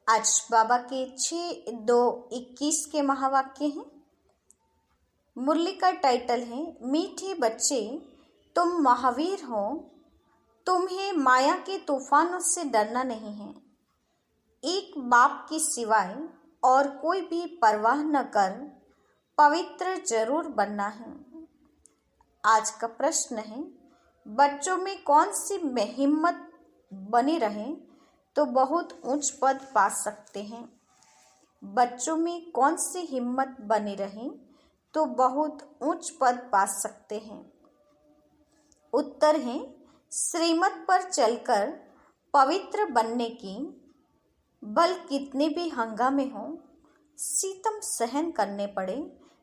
आज बाबा के 6-2-21 के महावाक्य हैं। मुरली का टाइटल है मीठे बच्चे तुम महावीर हो, तुम्हें माया के तूफानों से डरना नहीं है। एक बाप के सिवाय और कोई भी परवाह न कर पवित्र जरूर बनना है। आज का प्रश्न है बच्चों में कौन सी हिम्मत बनी रहे तो बहुत उच्च पद पा सकते हैं। बच्चों में कौन सी हिम्मत बनी रहे तो बहुत उच्च पद पा सकते हैं। उत्तर है श्रीमत पर चलकर पवित्र बनने की। बल कितने भी हंगामे हो, सितम सहन करने पड़े,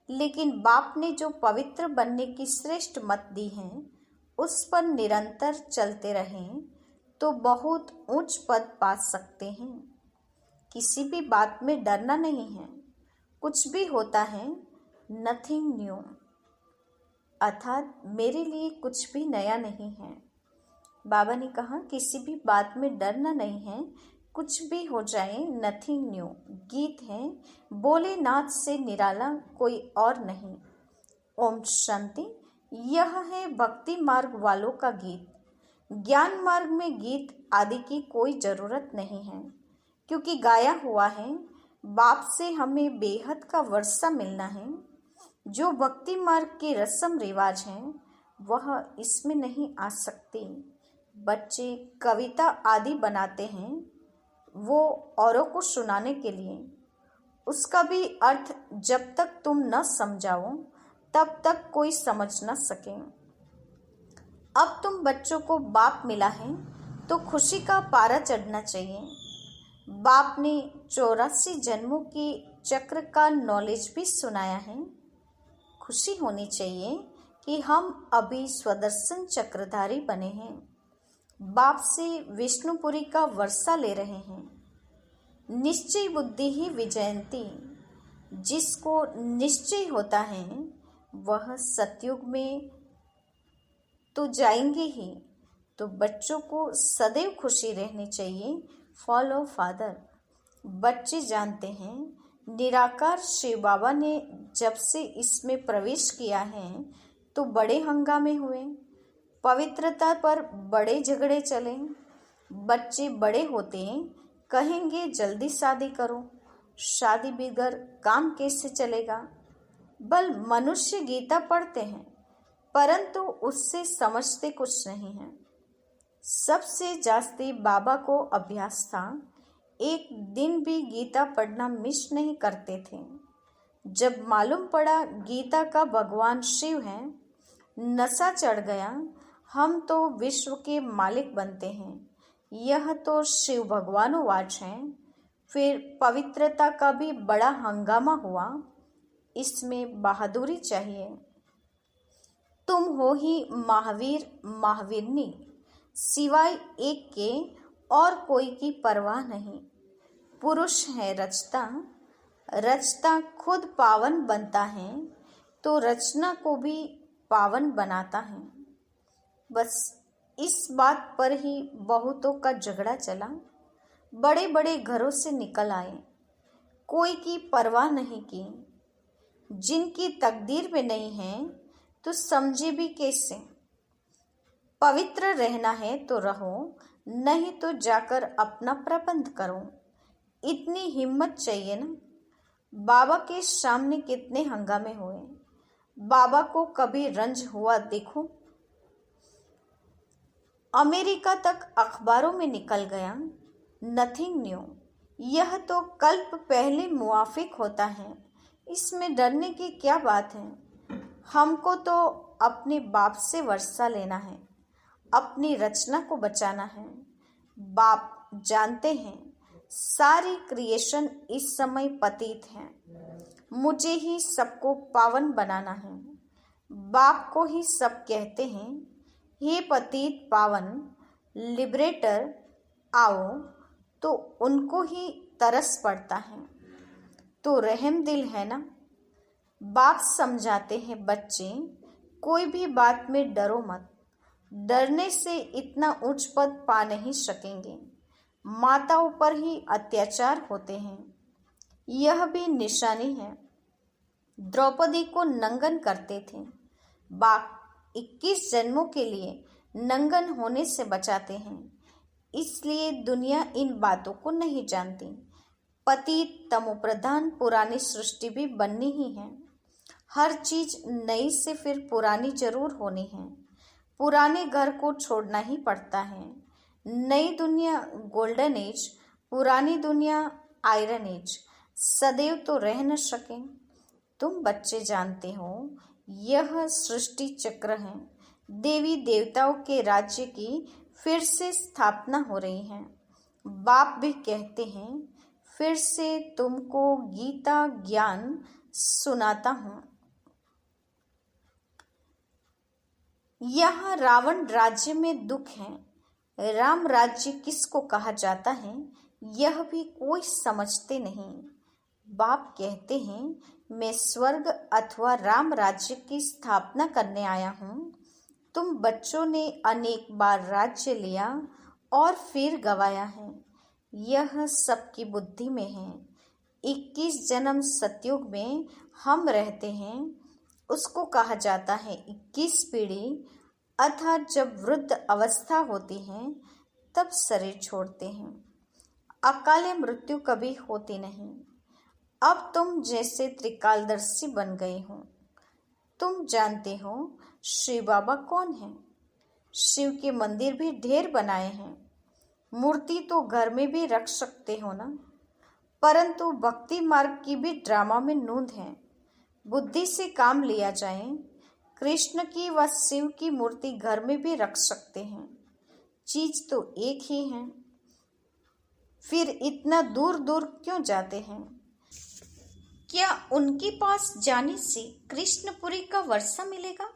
लेकिन बाप ने जो पवित्र बनने की श्रेष्ठ मत दी है उस पर निरंतर चलते रहें तो बहुत उच्च पद पा सकते हैं। किसी भी बात में डरना नहीं है। कुछ भी होता है नथिंग न्यू, अर्थात मेरे लिए कुछ भी नया नहीं है। बाबा ने कहा किसी भी बात में डरना नहीं है, कुछ भी हो जाए नथिंग न्यू। गीत है भोलेनाथ से निराला कोई और नहीं। ओम शांति। यह है भक्ति मार्ग वालों का गीत। ज्ञान मार्ग में गीत आदि की कोई ज़रूरत नहीं है, क्योंकि गाया हुआ है बाप से हमें बेहद का वर्षा मिलना है। जो भक्ति मार्ग के रस्म रिवाज हैं वह इसमें नहीं आ सकती। बच्चे कविता आदि बनाते हैं वो औरों को सुनाने के लिए। उसका भी अर्थ जब तक तुम न समझाओ तब तक कोई समझ न सके। अब तुम बच्चों को बाप मिला है तो खुशी का पारा चढ़ना चाहिए। बाप ने 84 जन्मों की चक्र का नॉलेज भी सुनाया है। खुशी होनी चाहिए कि हम अभी स्वदर्शन चक्रधारी बने हैं। बाप से विष्णुपुरी का वर्षा ले रहे हैं। निश्चय बुद्धि ही विजयंती। जिसको निश्चय होता है वह सतयुग में तो जाएंगे ही। तो बच्चों को सदैव खुशी रहनी चाहिए। Follow father. बच्चे जानते हैं निराकार शिव बाबा ने जब से इसमें प्रवेश किया है तो बड़े हंगामे हुए, पवित्रता पर बड़े झगड़े चले। बच्चे बड़े होते कहेंगे जल्दी शादी करो, शादी बगैर काम कैसे चलेगा। बल मनुष्य गीता पढ़ते हैं परंतु उससे समझते कुछ नहीं है। सबसे जास्ती बाबा को अभ्यास था, एक दिन भी गीता पढ़ना मिस नहीं करते थे। जब मालूम पड़ा गीता का भगवान शिव है, नशा चढ़ गया, हम तो विश्व के मालिक बनते हैं, यह तो शिव भगवानोवाच है। फिर पवित्रता का भी बड़ा हंगामा हुआ। इसमें बहादुरी चाहिए। तुम हो ही महावीर महावीरनी, सिवाय एक के और कोई की परवाह नहीं। पुरुष है रचता, रचता खुद पावन बनता है तो रचना को भी पावन बनाता है। बस इस बात पर ही बहुतों का झगड़ा चला। बड़े बड़े घरों से निकल आए, कोई की परवाह नहीं की। जिनकी तकदीर में नहीं है तो समझे भी कैसे। पवित्र रहना है तो रहो, नहीं तो जाकर अपना प्रबंध करो। इतनी हिम्मत चाहिए ना। बाबा के सामने कितने हंगामे हुए, बाबा को कभी रंज हुआ देखो। अमेरिका तक अखबारों में निकल गया नथिंग न्यू। यह तो कल्प पहले मुआफिक होता है, इसमें डरने की क्या बात है। हमको तो अपने बाप से वर्षा लेना है, अपनी रचना को बचाना है। बाप जानते हैं सारी क्रिएशन इस समय पतित है, मुझे ही सबको पावन बनाना है। बाप को ही सब कहते हैं हे पतित पावन लिबरेटर आओ, तो उनको ही तरस पड़ता है। तो रहम दिल है ना। बाप समझाते हैं बच्चे कोई भी बात में डरो मत, डरने से इतना उच्च पद पा नहीं सकेंगे। माताओं पर ही अत्याचार होते हैं। यह भी निशानी है। द्रौपदी को नंगन करते थे। बाप 21 जन्मों के लिए नंगन होने से बचाते हैं। इसलिए दुनिया इन बातों को नहीं जानती। पतित तमोप्रधान पुरानी सृष्टि भी बननी ही है। हर चीज नई से फिर पुरानी जरूर होनी है। पुराने घर को छोड़ना ही पड़ता है। नई दुनिया गोल्डन एज, पुरानी दुनिया आयरन एज सदैव तो रह न सके। तुम बच्चे जानते हो यह सृष्टि चक्र है। देवी देवताओं के राज्य की फिर से स्थापना हो रही है। बाप भी कहते हैं फिर से तुमको गीता ज्ञान सुनाता हूँ। यहाँ रावण राज्य में दुख है। राम राज्य किसको कहा जाता है यह भी कोई समझते नहीं। बाप कहते हैं मैं स्वर्ग अथवा राम राज्य की स्थापना करने आया हूँ। तुम बच्चों ने अनेक बार राज्य लिया और फिर गवाया है। यह सबकी बुद्धि में है। 21 जन्म सतयुग में हम रहते हैं। उसको कहा जाता है 21 पीढ़ी। अर्थात जब वृद्ध अवस्था होती है तब शरीर छोड़ते हैं। अकाले मृत्यु कभी होती नहीं। अब तुम जैसे त्रिकालदर्शी बन गए हो। तुम जानते हो शिव बाबा कौन है। शिव के मंदिर भी ढेर बनाए हैं। मूर्ति तो घर में भी रख सकते हो ना। परंतु भक्ति मार्ग की भी ड्रामा में नूंद है। बुद्धि से काम लिया जाए। कृष्ण की व शिव की मूर्ति घर में भी रख सकते हैं। चीज तो एक ही है। फिर इतना दूर दूर क्यों जाते हैं। क्या उनके पास जाने से कृष्णपुरी का वर्षा मिलेगा।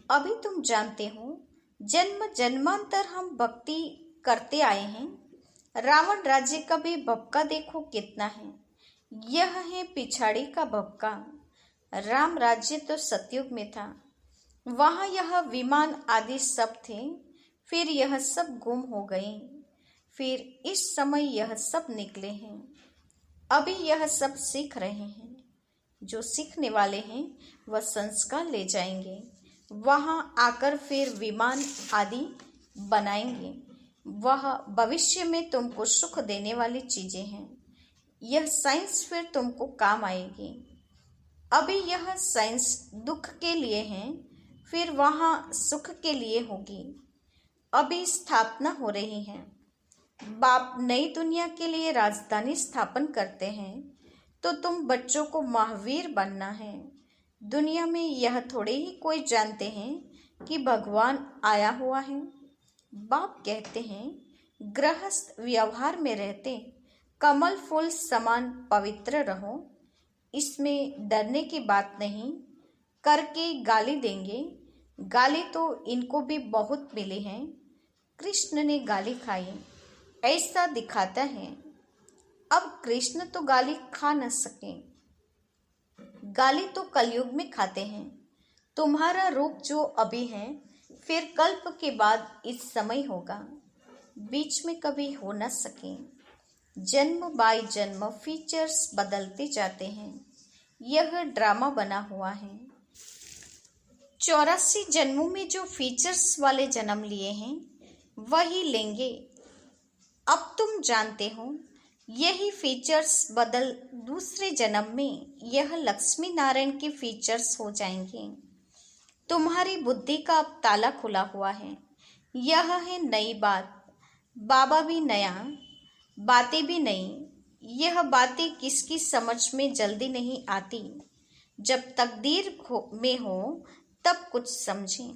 अभी तुम जानते हो जन्म जन्मांतर हम भक्ति करते आए हैं। रावण राज्य का भी भपका देखो कितना है। यह है पिछाड़ी का भपका। राम राज्य तो सतयुग में था। वहां यह विमान आदि सब थे। फिर यह सब गुम हो गए। फिर इस समय यह सब निकले हैं। अभी यह सब सीख रहे हैं। जो सीखने वाले हैं वह संस्कार ले जाएंगे। वहां आकर फिर विमान आदि बनाएंगे। वह भविष्य में तुमको सुख देने वाली चीजें हैं। यह साइंस फिर तुमको काम आएगी। अभी यह साइंस दुख के लिए है। फिर वहां सुख के लिए होगी। अभी स्थापना हो रही है। बाप नई दुनिया के लिए राजधानी स्थापन करते हैं तो तुम बच्चों को महावीर बनना है। दुनिया में यह थोड़े ही कोई जानते हैं कि भगवान आया हुआ है। बाप कहते हैं गृहस्थ व्यवहार में रहते कमल फूल समान पवित्र रहो। इसमें डरने की बात नहीं। करके गाली देंगे। गाली तो इनको भी बहुत मिली है। कृष्ण ने गाली खाई ऐसा दिखाता है। अब कृष्ण तो गाली खा न सके। गाली तो कलयुग में खाते हैं। तुम्हारा रूप जो अभी है फिर कल्प के बाद इस समय होगा। बीच में कभी हो न सके। जन्म बाय जन्म फीचर्स बदलते जाते हैं। यह ड्रामा बना हुआ है। 84 जन्मों में जो फीचर्स वाले जन्म लिए हैं वही लेंगे। अब तुम जानते हो यही फीचर्स बदल दूसरे जन्म में यह लक्ष्मी नारायण के फीचर्स हो जाएंगे। तुम्हारी बुद्धि का अब ताला खुला हुआ है। यह है नई बात। बाबा भी नया, बातें भी नई। यह बातें किसकी समझ में जल्दी नहीं आती। जब तकदीर में हो तब कुछ समझें।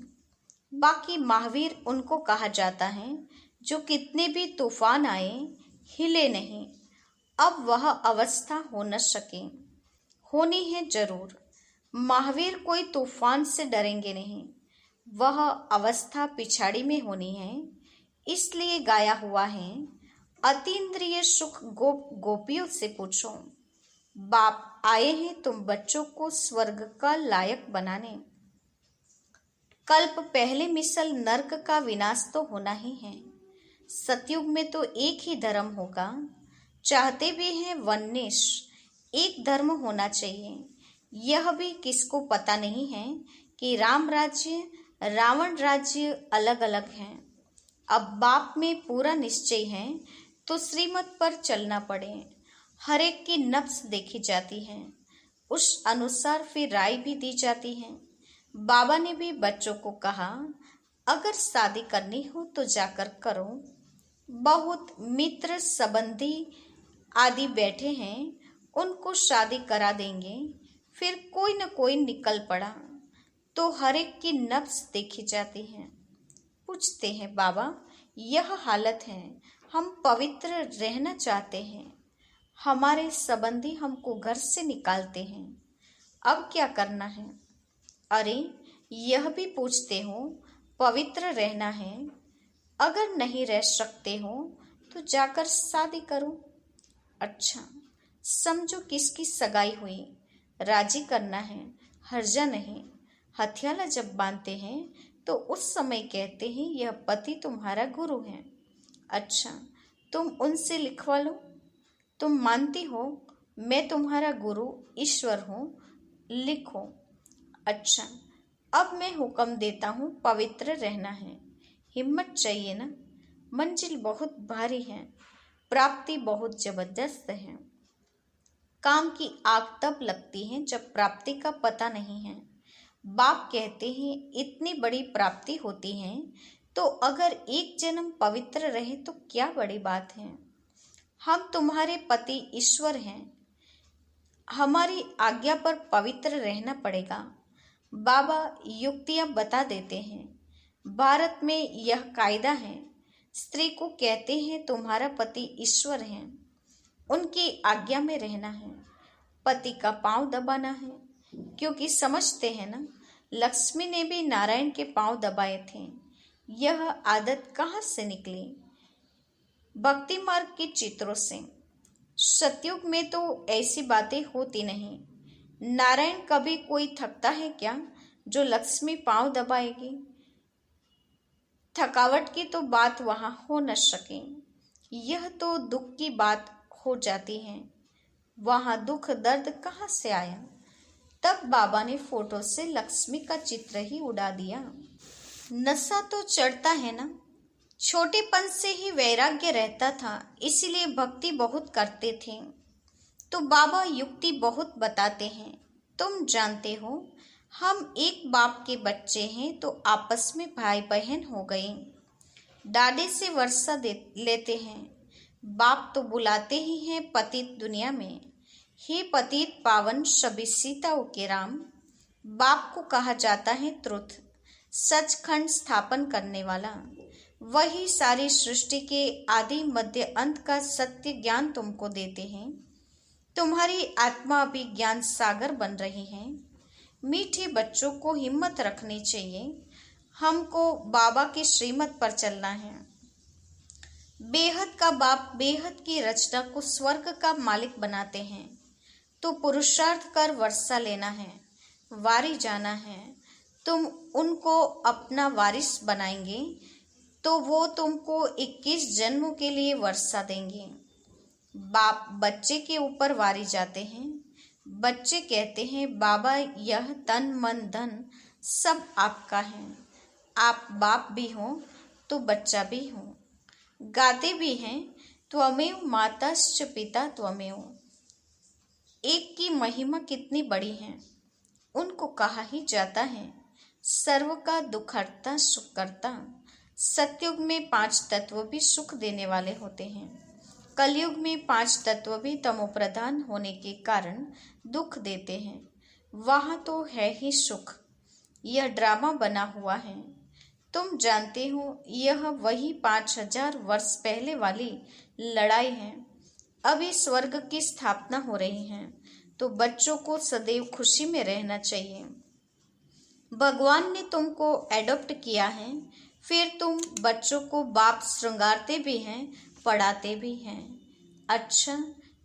बाकी महावीर उनको कहा जाता है जो कितने भी तूफान आए हिले नहीं। अब वह अवस्था हो न सके। होनी है जरूर। महावीर कोई तूफान से डरेंगे नहीं। वह अवस्था पिछाड़ी में होनी है। इसलिए गाया हुआ है अतीन्द्रिय सुख गोपियों से पूछो। बाप आए हैं तुम बच्चों को स्वर्ग का लायक बनाने। कल्प पहले मिसल नर्क का विनाश तो होना ही है। सतयुग में तो एक ही धर्म होगा। चाहते भी हैं वननेश, एक धर्म होना चाहिए। यह भी किसको पता नहीं है कि राम राज्य रावण राज्य अलग अलग हैं। अब बाप में पूरा निश्चय है तो श्रीमत पर चलना पड़े। हर एक की नफ्स देखी जाती है, उस अनुसार फिर राय भी दी जाती है। बाबा ने भी बच्चों को कहा, अगर शादी करनी हो तो जाकर करो। बहुत मित्र संबंधी आदि बैठे हैं, उनको शादी करा देंगे। फिर कोई न कोई निकल पड़ा तो हर एक की नफ्स देखी जाती है। पूछते हैं, बाबा यह हालत है, हम पवित्र रहना चाहते हैं, हमारे संबंधी हमको घर से निकालते हैं, अब क्या करना है? अरे यह भी पूछते हो, पवित्र रहना है, अगर नहीं रह सकते हो तो जाकर शादी करो। अच्छा समझो किसकी सगाई हुई, राजी करना है, हर्जा नहीं। हथियाला जब बांधते हैं तो उस समय कहते हैं यह पति तुम्हारा गुरु है। अच्छा तुम उनसे लिखवा लो, तुम मानती हो मैं तुम्हारा गुरु ईश्वर हूँ, लिखो। अच्छा अब मैं हुक्म देता हूँ, पवित्र रहना है। हिम्मत चाहिए ना, मंजिल बहुत भारी है, प्राप्ति बहुत जबरदस्त है। काम की आग तब लगती है जब प्राप्ति का पता नहीं है। बाप कहते हैं इतनी बड़ी प्राप्ति होती है तो अगर एक जन्म पवित्र रहे तो क्या बड़ी बात है। हम तुम्हारे पति ईश्वर हैं, हमारी आज्ञा पर पवित्र रहना पड़ेगा। बाबा युक्तियां बता देते हैं। भारत में यह कायदा है, स्त्री को कहते हैं तुम्हारा पति ईश्वर है, उनकी आज्ञा में रहना है, पति का पांव दबाना है, क्योंकि समझते हैं ना लक्ष्मी ने भी नारायण के पांव दबाए थे। यह आदत कहाँ से निकली? भक्ति मार्ग के चित्रों से। सतयुग में तो ऐसी बातें होती नहीं। नारायण कभी कोई थकता है क्या जो लक्ष्मी पांव दबाएगी? थकावट की तो बात वहां हो न सके, यह तो दुख की बात हो जाती है। वहां दुख दर्द कहाँ से आया? तब बाबा ने फोटो से लक्ष्मी का चित्र ही उड़ा दिया। नशा तो चढ़ता है ना, छोटेपन से ही वैराग्य रहता था, इसीलिए भक्ति बहुत करते थे। तो बाबा युक्ति बहुत बताते हैं। तुम जानते हो हम एक बाप के बच्चे हैं तो आपस में भाई बहन हो गए, डाडे से वर्षा लेते हैं। बाप तो बुलाते ही हैं पतित दुनिया में, हे पतित पावन सभी सीताओं के राम। बाप को कहा जाता है त्रुथ, सचखंड स्थापन करने वाला। वही सारी सृष्टि के आदि मध्य अंत का सत्य ज्ञान तुमको देते हैं। तुम्हारी आत्मा अभी ज्ञान सागर बन रही है। मीठे बच्चों को हिम्मत रखनी चाहिए, हमको बाबा की श्रीमत पर चलना है। बेहद का बाप बेहद की रचना को स्वर्ग का मालिक बनाते हैं, तो पुरुषार्थ कर वर्षा लेना है, वारी जाना है। तुम उनको अपना वारिस बनाएंगे तो वो तुमको 21 जन्मों के लिए वर्षा देंगे। बाप बच्चे के ऊपर वारी जाते हैं। बच्चे कहते हैं बाबा यह तन मन धन सब आपका है, आप बाप भी हो तो बच्चा भी हो। गाते भी हैं त्वमेव माताश्च पिता त्वमेव। एक की महिमा कितनी बड़ी है, उनको कहा ही जाता है सर्व का दुखहर्ता सुख करता। सतयुग में 5 तत्व भी सुख देने वाले होते हैं, कलयुग में 5 तत्व भी तमोप्रधान होने के कारण दुख देते हैं। वहाँ तो है ही सुख, यह ड्रामा बना हुआ है। तुम जानते हो यह वही 5000 वर्ष पहले वाली लड़ाई है। अभी स्वर्ग की स्थापना हो रही है, तो बच्चों को सदैव खुशी में रहना चाहिए। भगवान ने तुमको एडॉप्ट किया है, फिर तुम बच्चों को बाप श्रृंगारते भी हैं, पढ़ाते भी हैं। अच्छा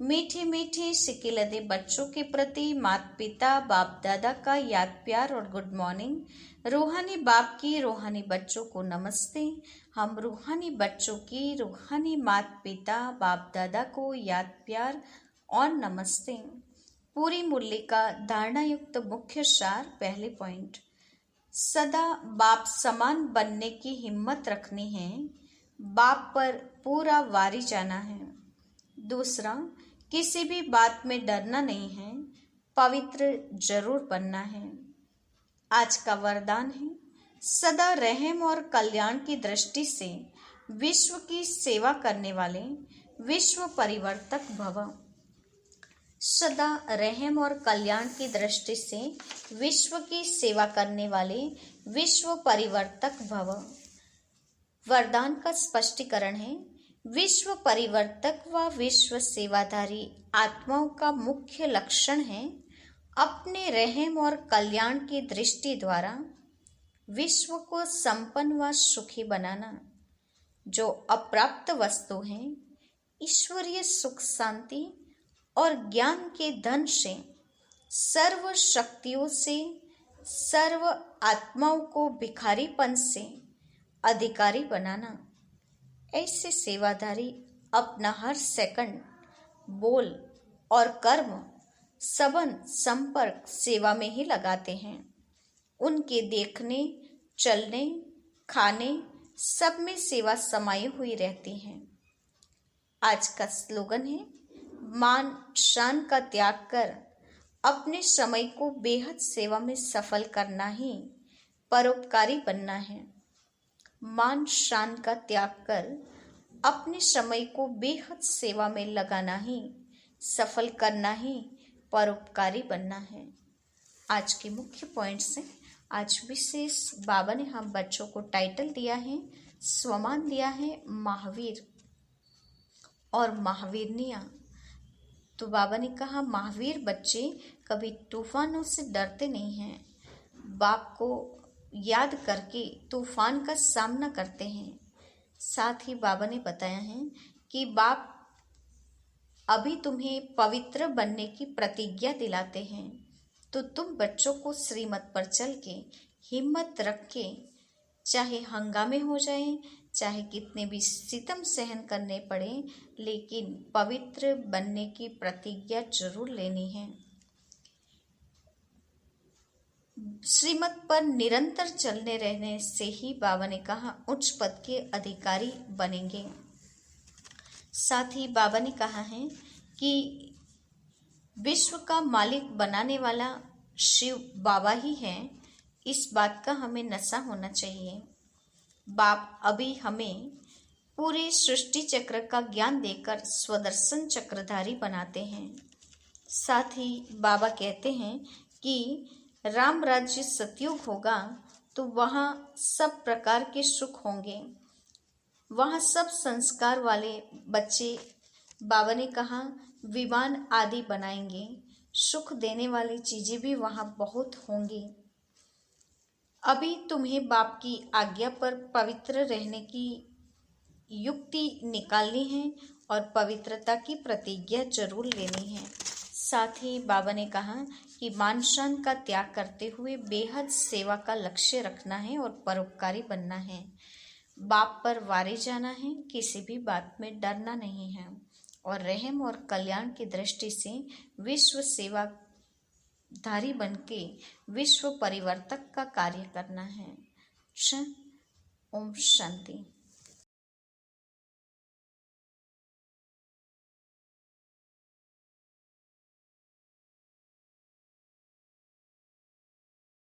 मीठे मीठे सिकिलदे बच्चों के प्रति माता पिता बाप दादा का याद प्यार और गुड मॉर्निंग। रूहानी बाप की रूहानी बच्चों को नमस्ते। हम रूहानी बच्चों की रूहानी माता पिता बाप दादा को याद प्यार और नमस्ते। पूरी मुरली का धारणा युक्त मुख्य सार। पहले पॉइंट, सदा बाप समान बनने की हिम्मत रखनी है, बाप पर पूरा वारी जाना है। दूसरा, किसी भी बात में डरना नहीं है, पवित्र जरूर बनना है। आज का वरदान है, सदा रहम और कल्याण की दृष्टि से विश्व की सेवा करने वाले विश्व परिवर्तक भव। सदा रहम और कल्याण की दृष्टि से विश्व की सेवा करने वाले विश्व परिवर्तक भव। वरदान का स्पष्टीकरण है, विश्व परिवर्तक व विश्व सेवाधारी आत्माओं का मुख्य लक्षण है अपने रहम और कल्याण की दृष्टि द्वारा विश्व को संपन्न व सुखी बनाना। जो अप्राप्त वस्तु हैं, ईश्वरीय सुख शांति और ज्ञान के धन से सर्व शक्तियों से सर्व आत्माओं को भिखारीपन से अधिकारी बनाना। ऐसे सेवाधारी अपना हर सेकंड, बोल और कर्म संबंध संपर्क सेवा में ही लगाते हैं। उनके देखने, चलने, खाने सब में सेवा समाई हुई रहती है। आज का स्लोगन है, मान शान का त्याग कर अपने समय को बेहद सेवा में सफल करना ही परोपकारी बनना है। मान शान का त्याग कर अपने समय को बेहद सेवा में लगाना ही सफल करना ही परोपकारी बनना है। आज के मुख्य पॉइंट्स हैं। आज विशेष बाबा ने हम बच्चों को टाइटल दिया है, स्वमान दिया है महावीर और महावीरनिया। तो बाबा ने कहा, महावीर बच्चे कभी तूफानों से डरते नहीं हैं, बाप को याद करके तूफान का सामना करते हैं। साथ ही बाबा ने बताया है कि बाप अभी तुम्हें पवित्र बनने की प्रतिज्ञा दिलाते हैं, तो तुम बच्चों को श्रीमत पर चल के हिम्मत रख के, चाहे हंगामे हो जाएं, चाहे कितने भी सितम सहन करने पड़े, लेकिन पवित्र बनने की प्रतिज्ञा जरूर लेनी है। श्रीमत पर निरंतर चलने रहने से ही बाबा ने कहा उच्च पद के अधिकारी बनेंगे। साथ ही बाबा ने कहा है कि विश्व का मालिक बनाने वाला शिव बाबा ही है। इस बात का हमें नशा होना चाहिए। बाप अभी हमें पूरे सृष्टि चक्र का ज्ञान देकर स्वदर्शन चक्रधारी बनाते हैं। साथ ही बाबा कहते हैं कि राम राज्य सतयुग होगा तो वहाँ सब प्रकार के सुख होंगे, वहाँ सब संस्कार वाले बच्चे, बाबा ने कहा, विमान आदि बनाएंगे। सुख देने वाली चीजें भी वहाँ बहुत होंगी। अभी तुम्हें बाप की आज्ञा पर पवित्र रहने की युक्ति निकालनी है और पवित्रता की प्रतिज्ञा जरूर लेनी है। साथ ही बाबा ने कहा कि मान शान का त्याग करते हुए बेहद सेवा का लक्ष्य रखना है और परोपकारी बनना है। बाप पर वारे जाना है, किसी भी बात में डरना नहीं है और रहम और कल्याण की दृष्टि से विश्व सेवा धारी बनके विश्व परिवर्तक का कार्य करना है। ओम शांति।